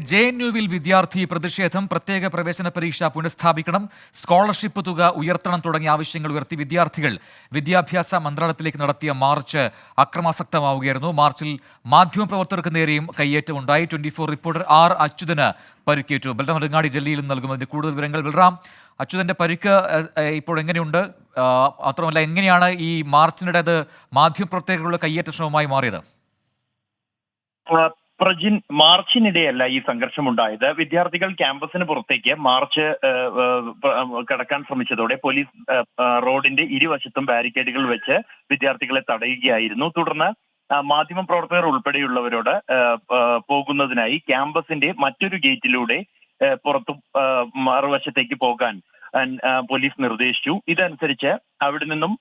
JNUവിൽ വിദ്യാർത്ഥി പ്രതിഷേധം, പ്രത്യേക പ്രവേശന പരീക്ഷ പുനഃസ്ഥാപിക്കണം, സ്കോളർഷിപ്പ് തുക ഉയർത്തണം തുടങ്ങിയ ആവശ്യങ്ങൾ ഉയർത്തി വിദ്യാർത്ഥികൾ വിദ്യാഭ്യാസ മന്ത്രാലയത്തിലേക്ക് നടത്തിയ മാർച്ച് അക്രമാസക്തമാവുകയായിരുന്നു. മാർച്ചിൽ മാധ്യമപ്രവർത്തകർക്ക് നേരെയും കയ്യേറ്റമുണ്ടായി. 24 റിപ്പോർട്ടർ ആർ അച്യുതന് പരിക്കേറ്റു. ബൽറാം നെടുങ്ങാടി ഡൽഹിയിൽ നൽകുന്നതിന് കൂടുതൽ വിവരങ്ങൾ. ബൽറാം, അച്യുതന്റെ പരിക്ക് ഇപ്പോൾ എങ്ങനെയുണ്ട്? മാത്രമല്ല, എങ്ങനെയാണ് ഈ മാർച്ചിനിടെ അത് മാധ്യമപ്രവർത്തകരുടെ കയ്യേറ്റ ശ്രമമായി മാറിയത്? പ്രജിൻ, മാർച്ചിനിടെയല്ല ഈ സംഘർഷമുണ്ടായത്. വിദ്യാർത്ഥികൾ ക്യാമ്പസിന് പുറത്തേക്ക് മാർച്ച് കടക്കാൻ ശ്രമിച്ചതോടെ പോലീസ് റോഡിന്റെ ഇരുവശത്തും ബാരിക്കേഡുകൾ വെച്ച് വിദ്യാർത്ഥികളെ തടയുകയായിരുന്നു. തുടർന്ന് മാധ്യമപ്രവർത്തകർ ഉൾപ്പെടെയുള്ളവരോട് പോകുന്നതിനായി ക്യാമ്പസിന്റെ മറ്റൊരു ഗേറ്റിലൂടെ പുറത്തു മറുവശത്തേക്ക് പോകാൻ പോലീസ് നിർദ്ദേശിച്ചു. ഇതനുസരിച്ച് അവിടെ നിന്നും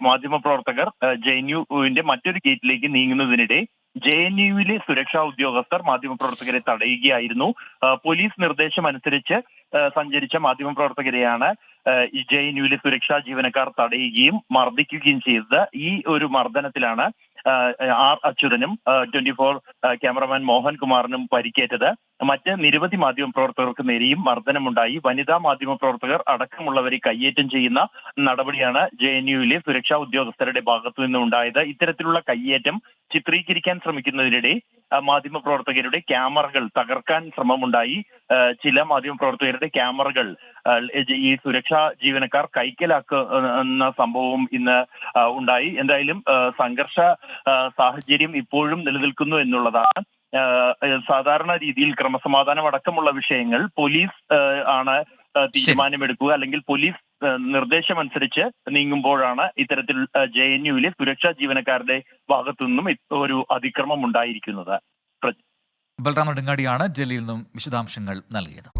മാധ്യമപ്രവർത്തകർ JNUവിന്റെ മറ്റൊരു ഗേറ്റിലേക്ക് നീങ്ങുന്നതിനിടെ JNUവിലെ സുരക്ഷാ ഉദ്യോഗസ്ഥർ മാധ്യമപ്രവർത്തകരെ തടയുകയായിരുന്നു. പോലീസ് നിർദ്ദേശം അനുസരിച്ച് സഞ്ചരിച്ച മാധ്യമപ്രവർത്തകരെയാണ് JNUവിലെ സുരക്ഷാ ജീവനക്കാർ തടയുകയും മർദ്ദിക്കുകയും ചെയ്തത്. ഈ ഒരു മർദ്ദനത്തിലാണ് ആർ അച്യുതനും 24 ക്യാമറമാൻ മോഹൻകുമാറിനും പരിക്കേറ്റത്. മറ്റ് നിരവധി മാധ്യമപ്രവർത്തകർക്ക് നേരെയും മർദ്ദനമുണ്ടായി. വനിതാ മാധ്യമപ്രവർത്തകർ അടക്കമുള്ളവരെ കയ്യേറ്റം ചെയ്യുന്ന നടപടിയാണ് JNUവിലെ സുരക്ഷാ ഉദ്യോഗസ്ഥരുടെ ഭാഗത്തു നിന്നുണ്ടായത്. ഇത്തരത്തിലുള്ള കയ്യേറ്റം ചിത്രീകരിക്കാൻ ശ്രമിക്കുന്നതിനിടെ മാധ്യമപ്രവർത്തകരുടെ ക്യാമറകൾ തകർക്കാൻ ശ്രമമുണ്ടായി. ചില മാധ്യമപ്രവർത്തകരുടെ ക്യാമറകൾ ഈ സുരക്ഷാ ജീവനക്കാർ കൈക്കലാക്കുന്ന സംഭവവും ഇന്ന് ഉണ്ടായി. എന്തായാലും സംഘർഷ സാഹചര്യം ഇപ്പോഴും നിലനിൽക്കുന്നു എന്നുള്ളതാണ്. സാധാരണ രീതിയിൽ ക്രമസമാധാനം അടക്കമുള്ള വിഷയങ്ങൾ പോലീസ് ആണ് തീരുമാനമെടുക്കുക, അല്ലെങ്കിൽ പോലീസ് നിർദ്ദേശമനുസരിച്ച് നീങ്ങുമ്പോഴാണ് ഇത്തരത്തിൽ JNUവിലെ സുരക്ഷാ ജീവനക്കാരുടെ ഭാഗത്തു നിന്നും ഒരു അതിക്രമം ഉണ്ടായിരിക്കുന്നത്. ബൽറാം നെടുങ്ങാടിയാണ് ഡൽഹിയിൽ നിന്നും വിശദാംശങ്ങൾ നൽകിയത്.